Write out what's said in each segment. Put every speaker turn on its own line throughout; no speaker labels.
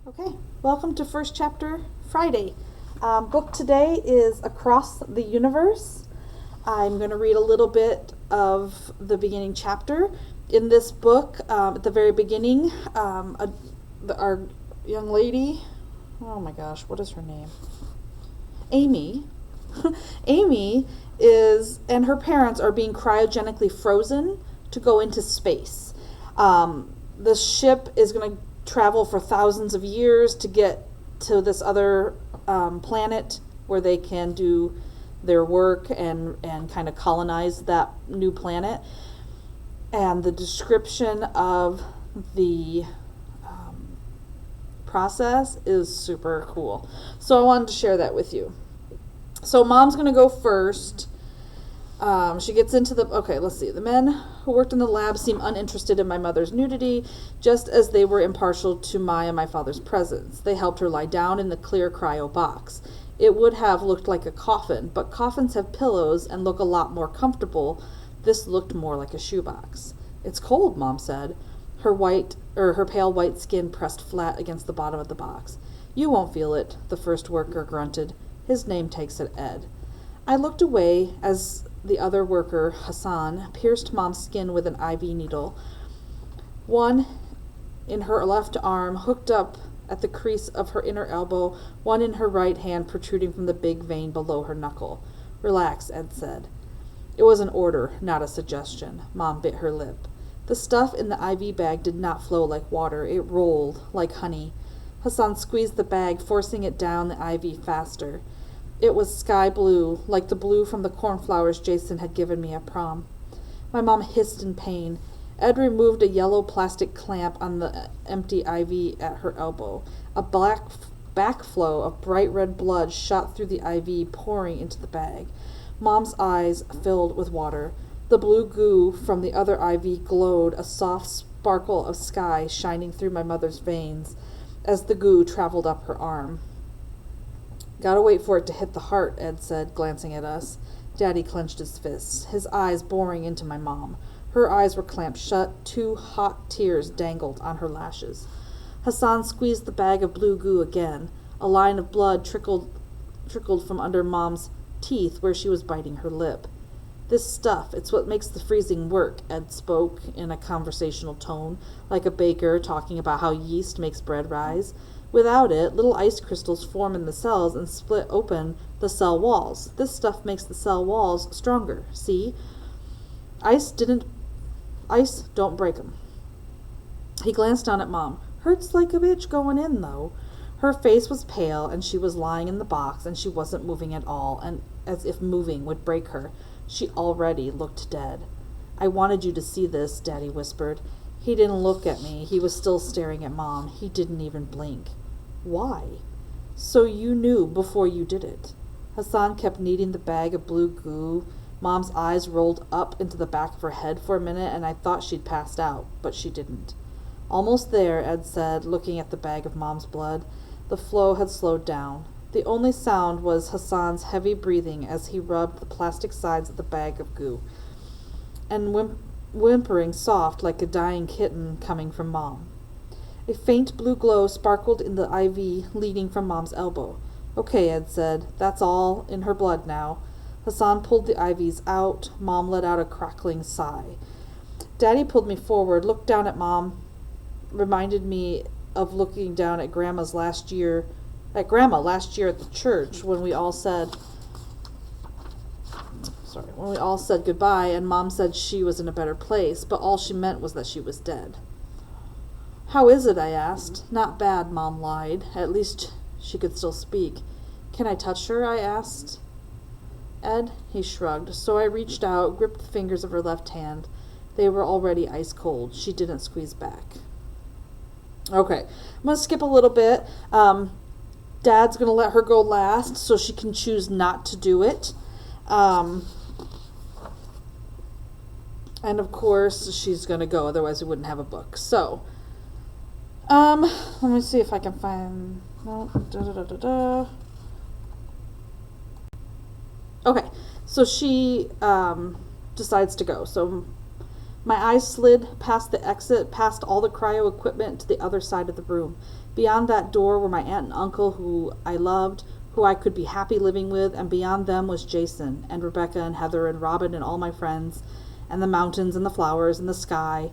Okay, welcome to First Chapter Friday. Book today is Across the Universe. I'm going to read a little bit of the beginning chapter. In this book, at the very beginning, our young lady, oh my gosh, what is her name? Amy. Amy and her parents are being cryogenically frozen to go into space. The ship is going to travel for thousands of years to get to this other planet where they can do their work and kind of colonize that new planet. And the description of the process is super cool. So I wanted to share that with you. So Mom's going to go first. She gets into let's see. The men who worked in the lab seemed uninterested in my mother's nudity, just as they were impartial to my and my father's presence. They helped her lie down in the clear cryo box. It would have looked like a coffin, but coffins have pillows and look a lot more comfortable. This looked more like a shoebox. It's cold, Mom said, her pale white skin pressed flat against the bottom of the box. You won't feel it, the first worker grunted. His name takes it Ed. I looked away as the other worker, Hassan, pierced Mom's skin with an IV needle. One in her left arm, hooked up at the crease of her inner elbow, one in her right hand protruding from the big vein below her knuckle. Relax, Ed said. It was an order, not a suggestion. Mom bit her lip. The stuff in the IV bag did not flow like water. It rolled like honey. Hassan squeezed the bag, forcing it down the IV faster. It was sky blue, like the blue from the cornflowers Jason had given me at prom. My mom hissed in pain. Ed removed a yellow plastic clamp on the empty IV at her elbow. A black backflow of bright red blood shot through the IV, pouring into the bag. Mom's eyes filled with water. The blue goo from the other IV glowed, a soft sparkle of sky shining through my mother's veins as the goo traveled up her arm. Gotta wait for it to hit the heart, Ed said, glancing at us. Daddy clenched his fists, his eyes boring into my mom. Her eyes were clamped shut, 2 hot tears dangled on her lashes. Hassan squeezed the bag of blue goo again. A line of blood trickled from under Mom's teeth where she was biting her lip. This stuff, it's what makes the freezing work, Ed spoke in a conversational tone, like a baker talking about how yeast makes bread rise. Without it, little ice crystals form in the cells and split open the cell walls. This stuff makes the cell walls stronger, see? Ice don't break 'em. He glanced down at Mom. Hurts like a bitch going in, though. Her face was pale, and she was lying in the box, and she wasn't moving at all, and as if moving would break her. She already looked dead. I wanted you to see this, Daddy whispered. He didn't look at me. He was still staring at Mom. He didn't even blink. Why? So you knew before you did it. Hassan kept kneading the bag of blue goo. Mom's eyes rolled up into the back of her head for a minute, and I thought she'd passed out, but she didn't. Almost there, Ed said, looking at the bag of Mom's blood. The flow had slowed down. The only sound was Hassan's heavy breathing as he rubbed the plastic sides of the bag of goo, and whimpering soft like a dying kitten coming from Mom. A faint blue glow sparkled in the IV leading from Mom's elbow. Okay, Ed said. That's all in her blood now. Hassan pulled the IVs out. Mom let out a crackling sigh. Daddy pulled me forward, looked down at Mom, reminded me of looking down at Grandma last year at the church when we all said goodbye, and Mom said she was in a better place, but all she meant was that she was dead. How is it? I asked. Not bad, Mom lied. At least she could still speak. Can I touch her? I asked. Ed, he shrugged. So I reached out, gripped the fingers of her left hand. They were already ice cold. She didn't squeeze back. Okay, I'm going to skip a little bit. Dad's going to let her go last so she can choose not to do it. And of course, she's going to go, otherwise we wouldn't have a book. So, let me see if I can find... Okay, so she decides to go. So My eyes slid past the exit, past all the cryo equipment to the other side of the room. Beyond that door were my aunt and uncle, who I loved, who I could be happy living with, and beyond them was Jason, and Rebecca, and Heather, and Robin, and all my friends, and the mountains, and the flowers, and the sky.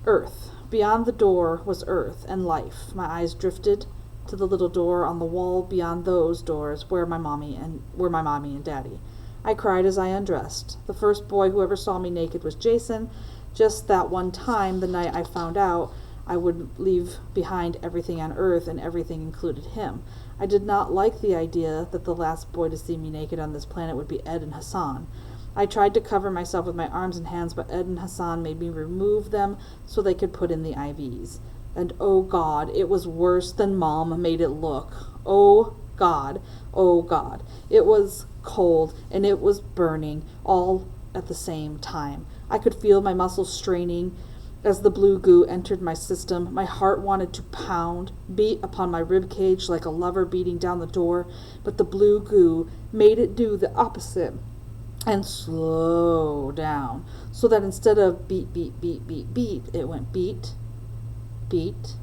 Earth. Beyond the door was earth and life. My eyes drifted to the little door on the wall beyond those doors where my mommy and daddy. I cried as I undressed. The first boy who ever saw me naked was Jason. Just that one time, the night I found out I would leave behind everything on earth, and everything included him. I did not like the idea that the last boy to see me naked on this planet would be Ed and Hassan. I tried to cover myself with my arms and hands, but Ed and Hassan made me remove them so they could put in the IVs. And oh God, it was worse than Mom made it look. Oh God, oh God. It was cold and it was burning all at the same time. I could feel my muscles straining as the blue goo entered my system. My heart wanted to pound, beat upon my rib cage like a lover beating down the door, but the blue goo made it do the opposite and slow down, so that instead of beat, beat, beat, beat, beat, it went beat, beat,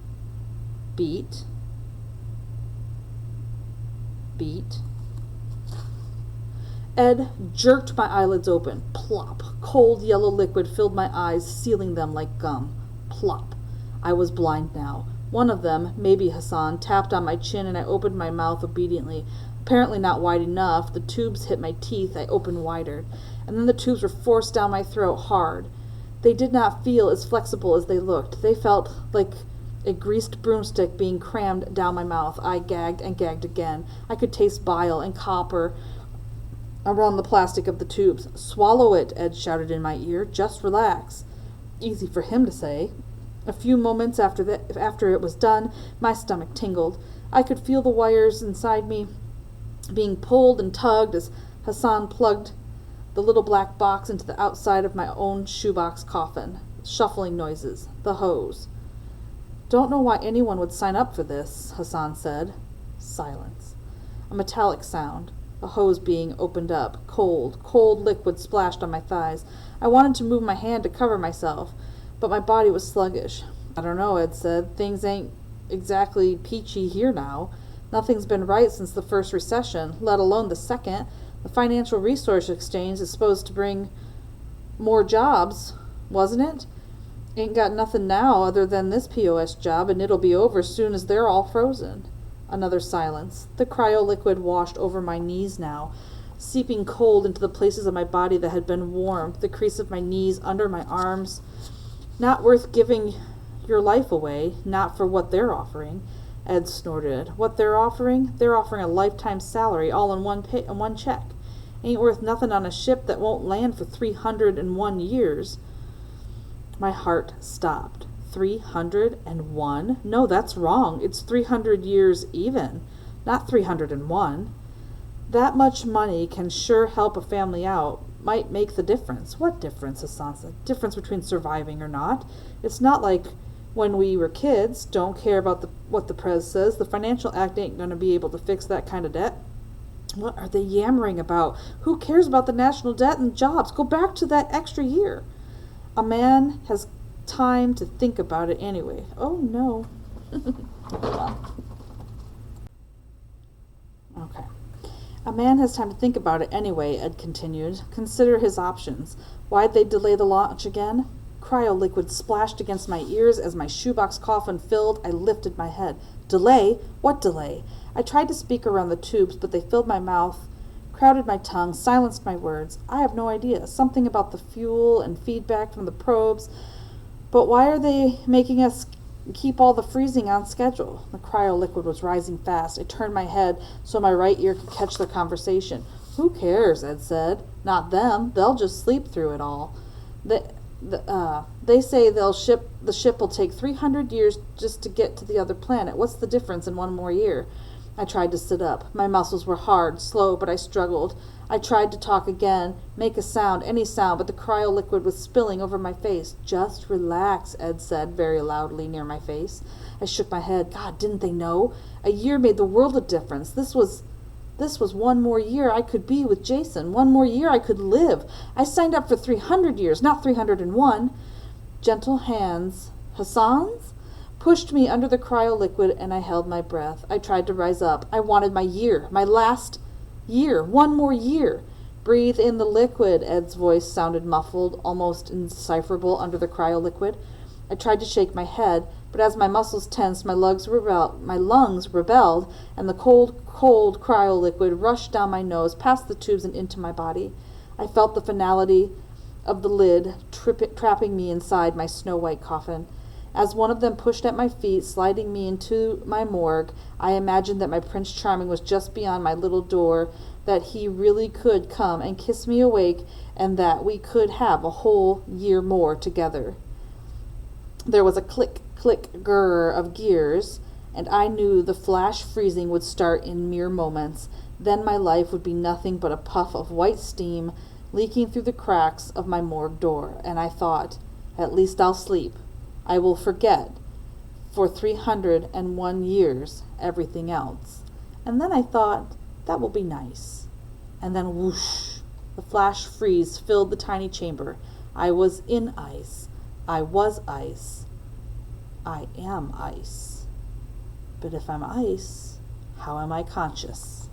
beat, beat. Ed jerked my eyelids open. Plop. Cold yellow liquid filled my eyes, sealing them like gum. Plop. I was blind now. One of them, maybe Hassan, tapped on my chin, and I opened my mouth obediently. Apparently not wide enough. The tubes hit my teeth. I opened wider. And then the tubes were forced down my throat hard. They did not feel as flexible as they looked. They felt like a greased broomstick being crammed down my mouth. I gagged and gagged again. I could taste bile and copper around the plastic of the tubes. Swallow it, Ed shouted in my ear. Just relax. Easy for him to say. A few moments after it was done, my stomach tingled. I could feel the wires inside me being pulled and tugged as Hassan plugged the little black box into the outside of my own shoebox coffin. Shuffling noises. The hose. Don't know why anyone would sign up for this, Hassan said. Silence. A metallic sound. A hose being opened up. Cold liquid splashed on my thighs. I wanted to move my hand to cover myself, but my body was sluggish. I don't know, Ed said. Things ain't exactly peachy here now. Nothing's been right since the first recession, let alone the second. The Financial Resource Exchange is supposed to bring more jobs, wasn't it? Ain't got nothing now other than this POS job, and it'll be over soon as they're all frozen. Another silence. The cryo liquid washed over my knees now, seeping cold into the places of my body that had been warmed, the crease of my knees, under my arms. Not worth giving your life away, not for what they're offering. Ed snorted. What they're offering? They're offering a lifetime salary all in one check. Ain't worth nothing on a ship that won't land for 301 years. My heart stopped. 301? No, that's wrong. It's 300 years even, not 301. That much money can sure help a family out. Might make the difference. What difference, Hassan said? Difference between surviving or not. It's not like when we were kids. Don't care about what the prez says. The Financial Act ain't going to be able to fix that kind of debt. What are they yammering about? Who cares about the national debt and jobs? Go back to that extra year. A man has time to think about it anyway. Oh, no. Okay. A man has time to think about it anyway, Ed continued. Consider his options. Why'd they delay the launch again? Cryo liquid splashed against my ears as my shoebox coffin filled. I lifted my head. Delay? What delay? I tried to speak around the tubes, but they filled my mouth, crowded my tongue, silenced my words. I have no idea. Something about the fuel and feedback from the probes. But why are they making us keep all the freezing on schedule? The cryo liquid was rising fast. I turned my head so my right ear could catch the conversation. Who cares, Ed said. Not them. They'll just sleep through it all. They say the ship will take 300 years just to get to the other planet. What's the difference in one more year? I tried to sit up. My muscles were hard, slow, but I struggled. I tried to talk again, make a sound, any sound, but the cryo liquid was spilling over my face. Just relax, Ed said very loudly near my face. I shook my head. God, didn't they know? A year made the world of difference. This was one more year I could be with Jason. One more year I could live. I signed up for 300 years, not 301. Gentle hands, Hassan's, pushed me under the cryo-liquid, and I held my breath. I tried to rise up. I wanted my year, my last year, one more year. Breathe in the liquid, Ed's voice sounded muffled, almost indecipherable under the cryo-liquid. I tried to shake my head, but as my muscles tensed, my lungs rebelled, and the cold cryo-liquid rushed down my nose, past the tubes and into my body. I felt the finality of the lid trapping me inside my snow-white coffin. As one of them pushed at my feet, sliding me into my morgue, I imagined that my Prince Charming was just beyond my little door, that he really could come and kiss me awake, and that we could have a whole year more together. There was a click, click, grrr of gears, and I knew the flash freezing would start in mere moments. Then my life would be nothing but a puff of white steam leaking through the cracks of my morgue door, and I thought, at least I'll sleep. I will forget for 301 years everything else. And then I thought, that will be nice. And then whoosh, the flash freeze filled the tiny chamber. I was in ice. I was ice. I am ice. But if I'm ice, how am I conscious?